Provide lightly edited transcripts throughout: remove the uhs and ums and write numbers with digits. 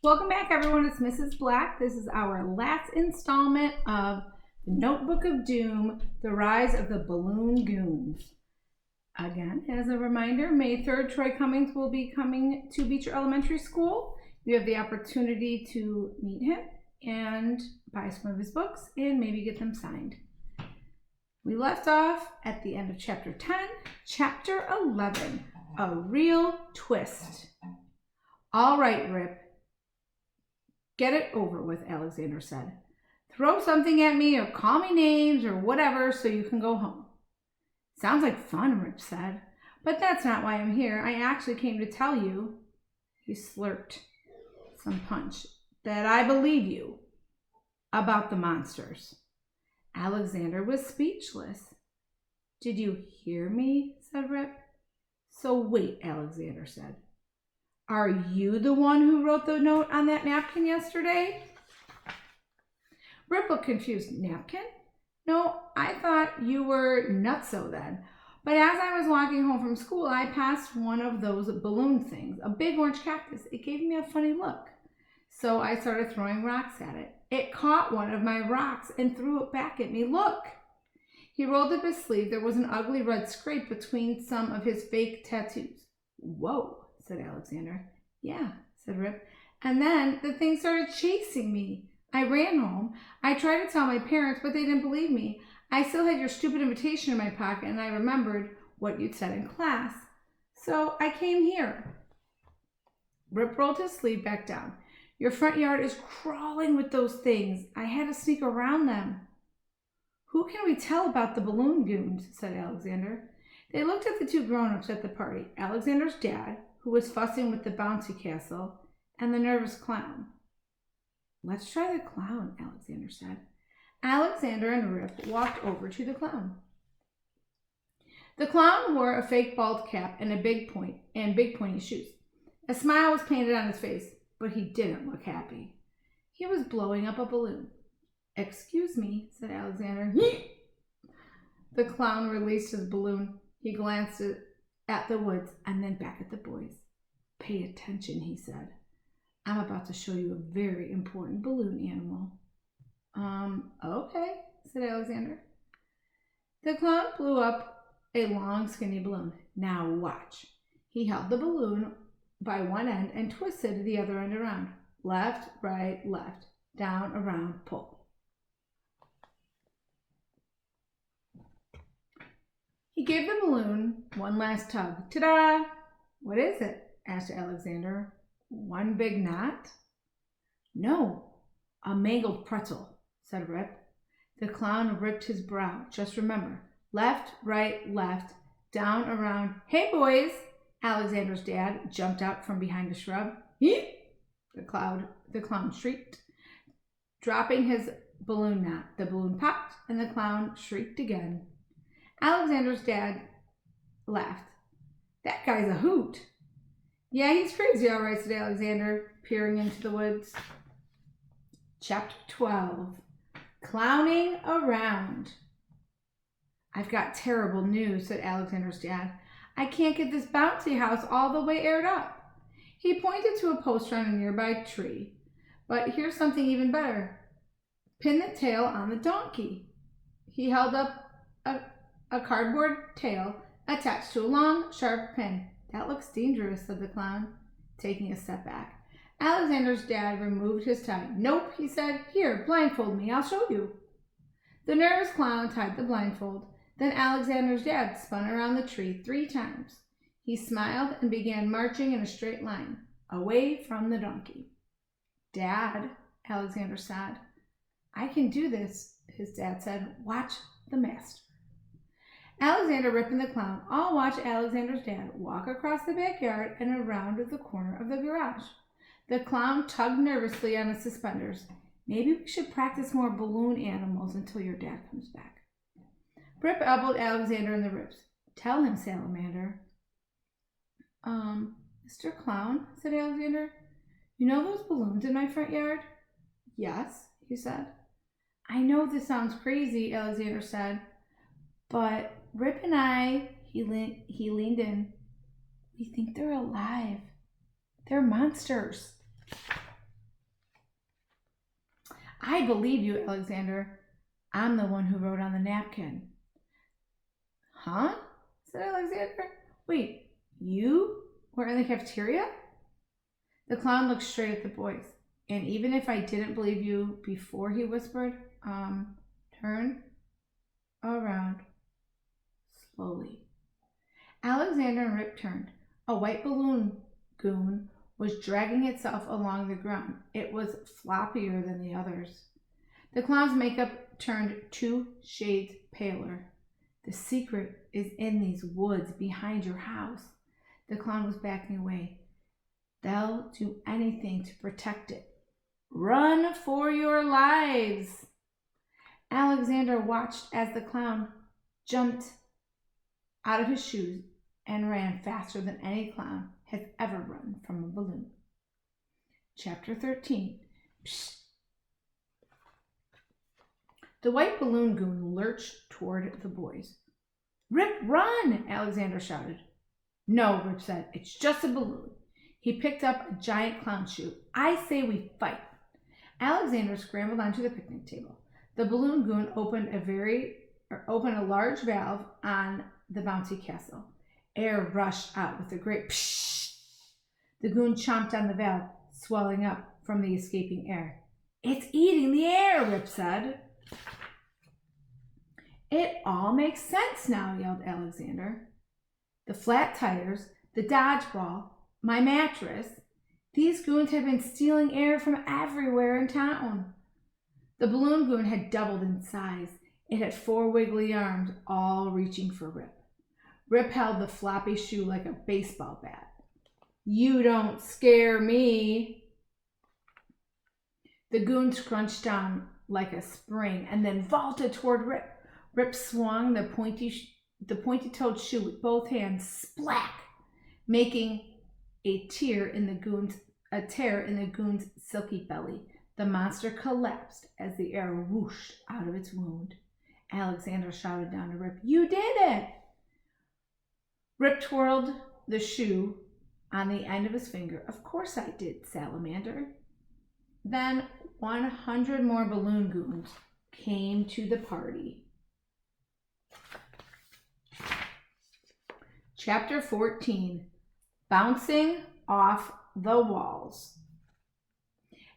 Welcome back, everyone. It's Mrs. Black. This is our last installment of the Notebook of Doom, The Rise of the Balloon Goons. Again, as a reminder, May 3rd, Troy Cummings will be coming to Beecher Elementary School. You have the opportunity to meet him and buy some of his books and maybe get them signed. We left off at the end of Chapter 10, Chapter 11, A Real Twist. All right, Rip. Get it over with, Alexander said. Throw something at me or call me names or whatever so you can go home. Sounds like fun, Rip said. But that's not why I'm here. I actually came to tell you, he slurped some punch, that I believe you about the monsters. Alexander was speechless. Did you hear me? Said Rip. So wait, Alexander said. Are you the one who wrote the note on that napkin yesterday? Rip looked confused. Napkin? No, I thought you were nutso then. But as I was walking home from school, I passed one of those balloon things, a big orange cactus. It gave me a funny look. So I started throwing rocks at it. It caught one of my rocks and threw it back at me. Look! He rolled up his sleeve. There was an ugly red scrape between some of his fake tattoos. Whoa, said Alexander. Yeah, said Rip. And then the thing started chasing me. I ran home. I tried to tell my parents, but they didn't believe me. I still had your stupid invitation in my pocket, and I remembered what you'd said in class. So I came here. Rip rolled his sleeve back down. Your front yard is crawling with those things. I had to sneak around them. Who can we tell about the balloon goons? Said Alexander. They looked at the two grown-ups at the party, Alexander's dad, who was fussing with the bouncy castle, and the nervous clown. Let's try the clown, Alexander said. Alexander and Rip walked over to the clown. The clown wore a fake bald cap and big pointy shoes. A smile was painted on his face, but he didn't look happy. He was blowing up a balloon. Excuse me, said Alexander. The clown released his balloon. He glanced at the woods and then back at the boys. Pay attention, he said. I'm about to show you a very important balloon animal. Okay, said Alexander. The clown blew up a long, skinny balloon. Now watch. He held the balloon by one end and twisted the other end around. Left, right, left. Down, around, pull. He gave the balloon one last tug. Ta-da! What is it? Asked Alexander. One big knot? No, a mangled pretzel, said Rip. The clown ripped his brow. Just remember, left, right, left, down, around. Hey, boys! Alexander's dad jumped out from behind a shrub. The clown shrieked, dropping his balloon knot. The balloon popped, and the clown shrieked again. Alexander's dad laughed. That guy's a hoot. Yeah, he's crazy, all right, said Alexander, peering into the woods. Chapter 12, Clowning Around. I've got terrible news, said Alexander's dad. I can't get this bouncy house all the way aired up. He pointed to a poster on a nearby tree. But here's something even better. Pin the tail on the donkey. He held up a cardboard tail attached to a long, sharp pin. That looks dangerous, said the clown, taking a step back. Alexander's dad removed his tie. Nope, he said. Here, blindfold me. I'll show you. The nervous clown tied the blindfold. Then Alexander's dad spun around the tree 3 times. He smiled and began marching in a straight line, away from the donkey. Dad, Alexander sighed. I can do this, his dad said. Watch the master. Alexander, Rip, and the clown all watched Alexander's dad walk across the backyard and around the corner of the garage. The clown tugged nervously on his suspenders. Maybe we should practice more balloon animals until your dad comes back. Rip elbowed Alexander in the ribs. Tell him, Salamander. Mr. Clown, said Alexander, you know those balloons in my front yard? Yes, he said. I know this sounds crazy, Alexander said, but Rip and I, he leaned in, we think they're alive. They're monsters. I believe you, Alexander. I'm the one who wrote on the napkin. Huh? Said Alexander. Wait, you were in the cafeteria? The clown looked straight at the boys. And even if I didn't believe you before, he whispered, turn around slowly. Alexander and Rip turned. A white balloon goon was dragging itself along the ground. It was floppier than the others. The clown's makeup turned 2 shades paler. The secret is in these woods behind your house. The clown was backing away. They'll do anything to protect it. Run for your lives! Alexander watched as the clown jumped out of his shoes and ran faster than any clown has ever run from a balloon. Chapter 13. Psst. The white balloon goon lurched toward the boys. Rip, run! Alexander shouted. No, Rip said. It's just a balloon. He picked up a giant clown shoe. I say we fight. Alexander scrambled onto the picnic table. The balloon goon opened a large valve on the bouncy castle. Air rushed out with a great psh. The goon chomped on the valve, swelling up from the escaping air. It's eating the air, Rip said. It all makes sense now, yelled Alexander. The flat tires, the dodgeball, my mattress. These goons have been stealing air from everywhere in town. The balloon goon had doubled in size. It had 4 wiggly arms, all reaching for Rip. Rip held the floppy shoe like a baseball bat. You don't scare me. The goon scrunched down like a spring and then vaulted toward Rip. Rip swung the pointy-toed shoe with both hands, splack, making a tear in the goon's silky belly. The monster collapsed as the air whooshed out of its wound. Alexander shouted down to Rip, You did it! Rip twirled the shoe on the end of his finger. Of course I did, Salamander. Then 100 more balloon goons came to the party. Chapter 14. Bouncing off the walls.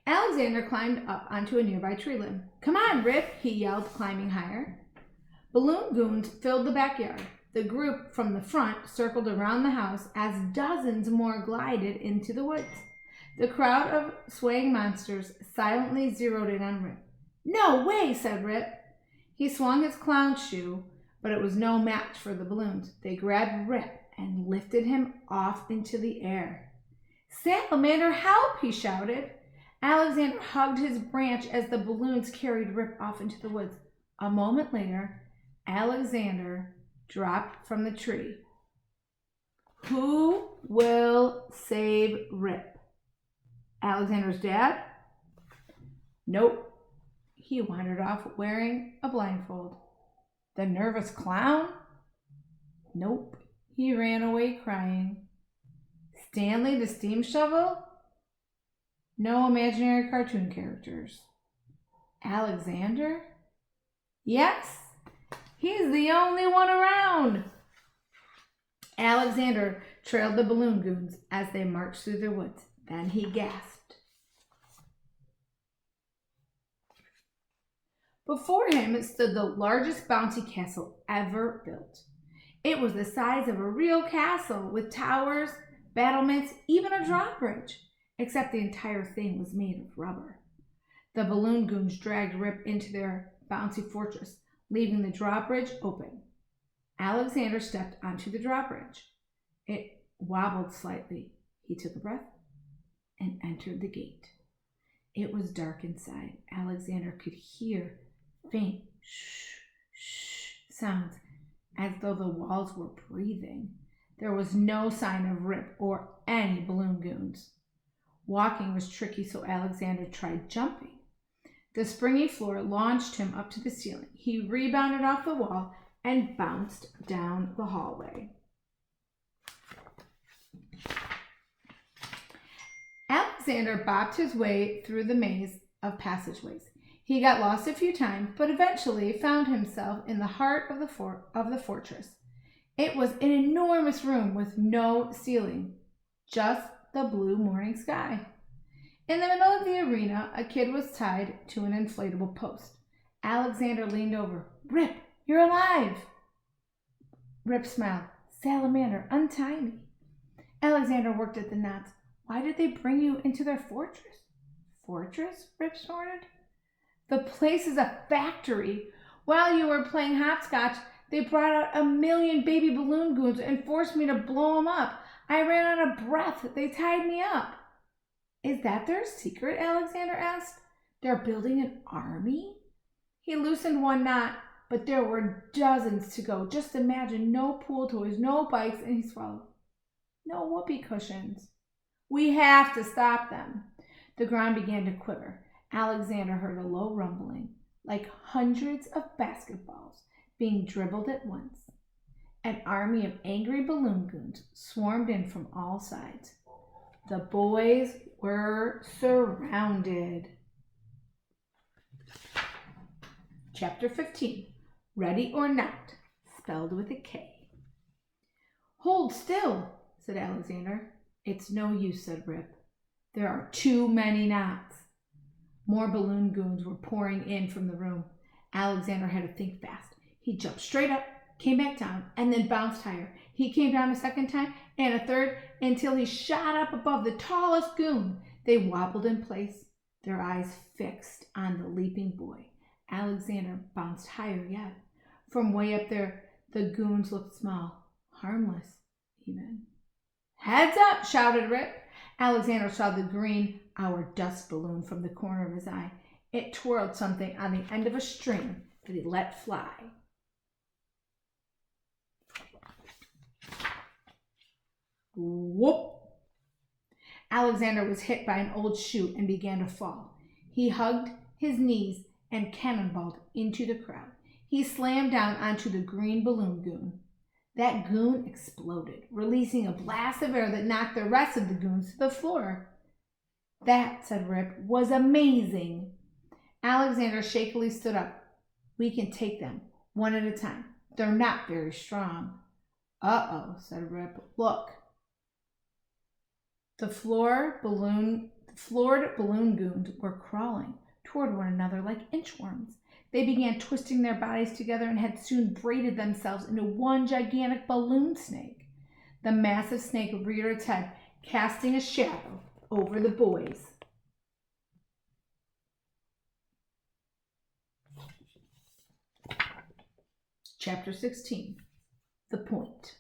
Alexander climbed up onto a nearby tree limb. Come on, Rip, he yelled, climbing higher. Balloon goons filled the backyard. The group from the front circled around the house as dozens more glided into the woods. The crowd of swaying monsters silently zeroed in on Rip. No way, said Rip. He swung his clown shoe, but it was no match for the balloons. They grabbed Rip and lifted him off into the air. Salamander, help, he shouted. Alexander hugged his branch as the balloons carried Rip off into the woods. A moment later, Alexander dropped from the tree. Who will save Rip? Alexander's dad? Nope. He wandered off wearing a blindfold. The nervous clown? Nope. He ran away crying. Stanley the steam shovel? No imaginary cartoon characters. Alexander? Yes, he's the only one around. Alexander trailed the balloon goons as they marched through the woods. Then he gasped. Before him stood the largest bouncy castle ever built. It was the size of a real castle with towers, battlements, even a drawbridge, except the entire thing was made of rubber. The balloon goons dragged Rip into their bouncy fortress, leaving the drawbridge open. Alexander stepped onto the drawbridge. It wobbled slightly. He took a breath and entered the gate. It was dark inside. Alexander could hear faint shh, shh sounds as though the walls were breathing. There was no sign of Rip or any balloon goons. Walking was tricky, so Alexander tried jumping. The springy floor launched him up to the ceiling. He rebounded off the wall and bounced down the hallway. Alexander bopped his way through the maze of passageways. He got lost a few times, but eventually found himself in the heart of the fortress. It was an enormous room with no ceiling, just the blue morning sky. In the middle of the arena, a kid was tied to an inflatable post. Alexander leaned over. "Rip, you're alive!" Rip smiled. "Salamander, untie me." Alexander worked at the knots. "Why did they bring you into their fortress?" "Fortress?" Rip snorted. "The place is a factory. While you were playing hopscotch, they brought out 1,000,000 baby balloon goons and forced me to blow them up. I ran out of breath. They tied me up." "Is that their secret?" Alexander asked. "They're building an army?" He loosened one knot, but there were dozens to go. Just imagine, no pool toys, no bikes, and he swallowed. "No whoopee cushions. We have to stop them." The ground began to quiver. Alexander heard a low rumbling, like hundreds of basketballs being dribbled at once. An army of angry balloon goons swarmed in from all sides. The boys were surrounded. Chapter 15, Ready or Not, spelled with a K. "Hold still," said Alexander. "It's no use," said Rip. "There are too many knots." More balloon goons were pouring in from the room. Alexander had to think fast. He jumped straight up, came back down, and then bounced higher. He came down a second time and a third until he shot up above the tallest goon. They wobbled in place, their eyes fixed on the leaping boy. Alexander bounced higher yet. From way up there, the goons looked small, harmless even. "Heads up!" shouted Rip. Alexander saw the green hour dust balloon from the corner of his eye. It twirled something on the end of a string that he let fly. Whoop! Alexander was hit by an old shoe and began to fall. He hugged his knees and cannonballed into the crowd. He slammed down onto the green balloon goon. That goon exploded, releasing a blast of air that knocked the rest of the goons to the floor. "That," said Rip, "was amazing." Alexander shakily stood up. "We can take them, one at a time. They're not very strong." "Uh-oh," said Rip. "Look." The floored balloon goons were crawling toward one another like inchworms. They began twisting their bodies together and had soon braided themselves into one gigantic balloon snake. The massive snake reared its head, casting a shadow over the boys. Chapter 16, The Point.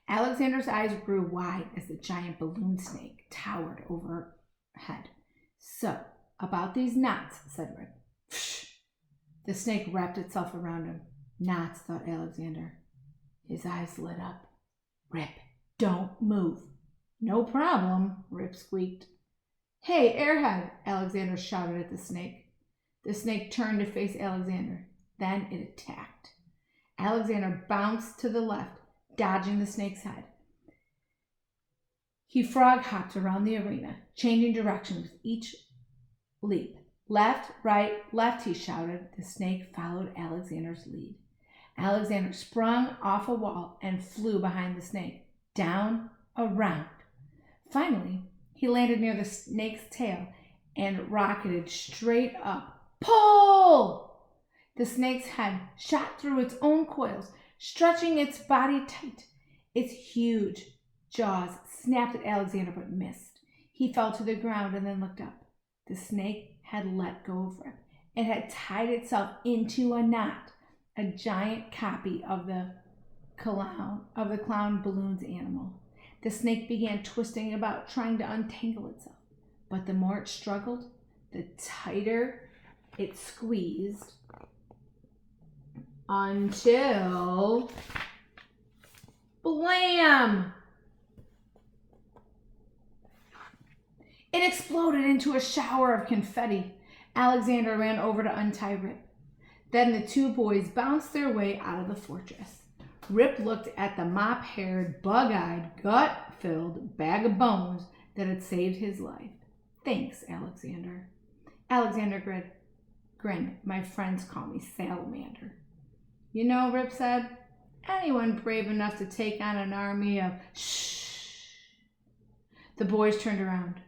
Alexander's eyes grew wide as the giant balloon snake towered overhead. "So, about these knots," said Rip. "Psh!" The snake wrapped itself around him. "Knots," thought Alexander. His eyes lit up. "Rip, don't move." "No problem," Rip squeaked. "Hey, airhead," Alexander shouted at the snake. The snake turned to face Alexander. Then it attacked. Alexander bounced to the left, dodging the snake's head. He frog hopped around the arena, changing direction with each leap. "Left, right, left," he shouted. The snake followed Alexander's lead. Alexander sprung off a wall and flew behind the snake, down, around. Finally, he landed near the snake's tail and rocketed straight up. Pull! The snake's head shot through its own coils, stretching its body tight. Its huge jaws snapped at Alexander but missed. He fell to the ground and then looked up. The snake had let go of Rip. It had tied itself into a knot, a giant copy of the clown balloon's animal. The snake began twisting about, trying to untangle itself. But the more it struggled, the tighter it squeezed until blam! It exploded into a shower of confetti. Alexander ran over to untie Rip. Then the two boys bounced their way out of the fortress. Rip looked at the mop-haired, bug-eyed, gut-filled bag of bones that had saved his life. "Thanks, Alexander." Alexander grinned. grinned. My friends call me Salamander. You know, Rip said, anyone brave enough to take on an army of shh. The boys turned around.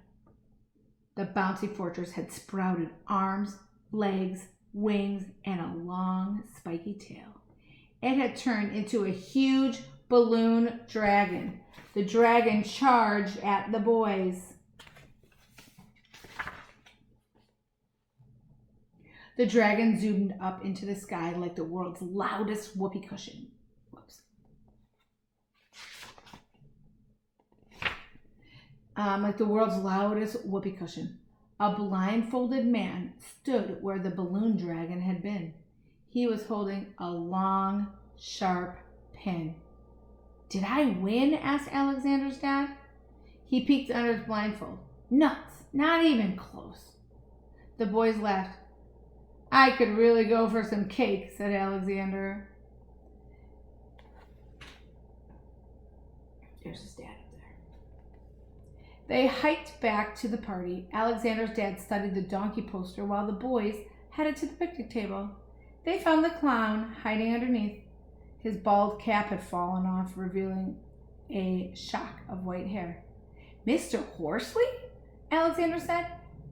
The bouncy fortress had sprouted arms, legs, wings, and a long, spiky tail. It had turned into a huge balloon dragon. The dragon charged at the boys. The dragon zoomed up into the sky like the world's loudest whoopee cushion. Like the world's loudest whoopee cushion. A blindfolded man stood where the balloon dragon had been. He was holding a long, sharp pin. Did I win? Asked Alexander's dad. He peeked under his blindfold. Nuts, not even close. The boys laughed. I could really go for some cake, said Alexander. There's his dad up there. They hiked back to the party. Alexander's dad studied the donkey poster while the boys headed to the picnic table. They found the clown hiding underneath. His bald cap had fallen off, revealing a shock of white hair. Mr. Horsley? Alexander said.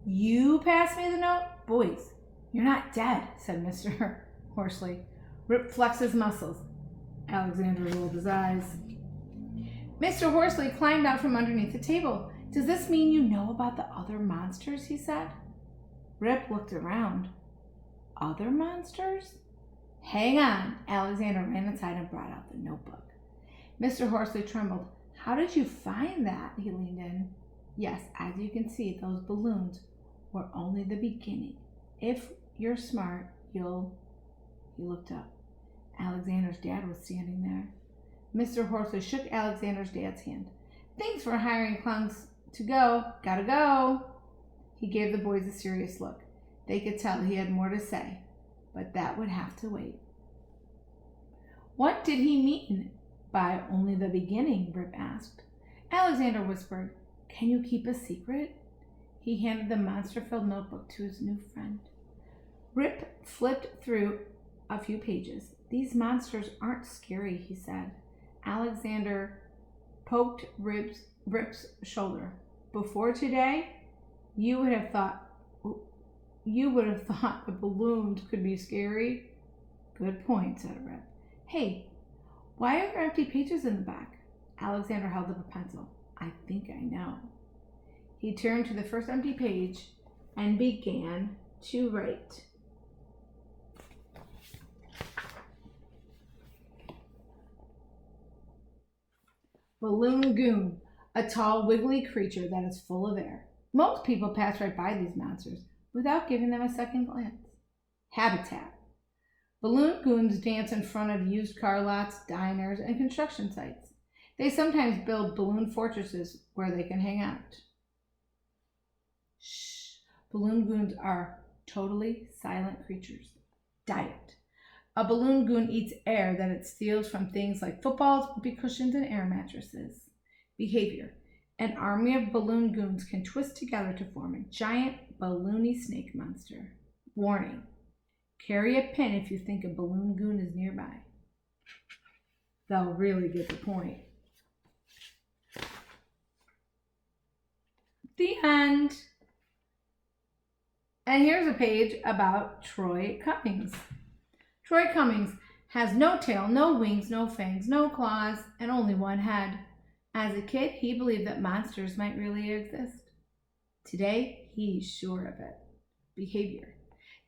You passed me the note? Boys, you're not dead, said Mr. Horsley. Rip flexed his muscles. Alexander rolled his eyes. Mr. Horsley climbed out from underneath the table. Does this mean you know about the other monsters? He said. Rip looked around. Other monsters? Hang on. Alexander ran inside and brought out the notebook. Mr. Horsley trembled. How did you find that? He leaned in. Yes, as you can see, those balloons were only the beginning. If you're smart, you'll... He looked up. Alexander's dad was standing there. Mr. Horsley shook Alexander's dad's hand. Thanks for hiring clowns to go. Gotta go. He gave the boys a serious look. They could tell he had more to say, but that would have to wait. What did he mean by only the beginning? Rip asked. Alexander whispered, Can you keep a secret? He handed the monster-filled notebook to his new friend. Rip flipped through a few pages. These monsters aren't scary, he said. Alexander poked Rip's shoulder. Before today, you would have thought the balloons could be scary. Good point, said Rip. Hey, why are there empty pages in the back? Alexander held up a pencil. I think I know. He turned to the first empty page and began to write. Balloon Goon, a tall, wiggly creature that is full of air. Most people pass right by these monsters without giving them a second glance. Habitat. Balloon goons dance in front of used car lots, diners, and construction sites. They sometimes build balloon fortresses where they can hang out. Shh. Balloon goons are totally silent creatures. Diet. A balloon goon eats air that it steals from things like footballs, whoopee cushions, and air mattresses. Behavior. An army of balloon goons can twist together to form a giant, balloony snake monster. Warning. Carry a pin if you think a balloon goon is nearby. They'll really get the point. The end. And here's a page about Troy Cummings. Troy Cummings has no tail, no wings, no fangs, no claws, and only one head. As a kid, he believed that monsters might really exist. Today, he's sure of it. Behavior.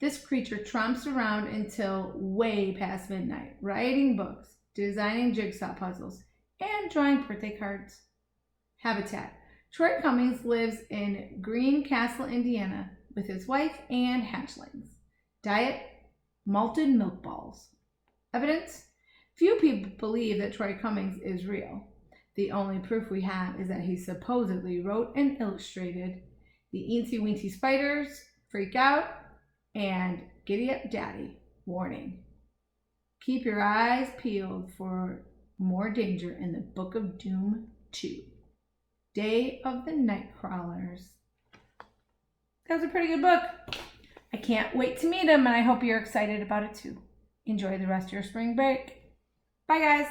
This creature tromps around until way past midnight, writing books, designing jigsaw puzzles, and drawing birthday cards. Habitat. Troy Cummings lives in Greencastle, Indiana, with his wife and hatchlings. Diet. Malted milk balls. Evidence. Few people believe that Troy Cummings is real. The only proof we have is that he supposedly wrote and illustrated The Eensy Weensy Spiders, Freak Out, and Giddy Up Daddy. Warning. Keep your eyes peeled for more danger in the Book of Doom 2. Day of the Nightcrawlers. That was a pretty good book. I can't wait to meet him, and I hope you're excited about it too. Enjoy the rest of your spring break. Bye, guys.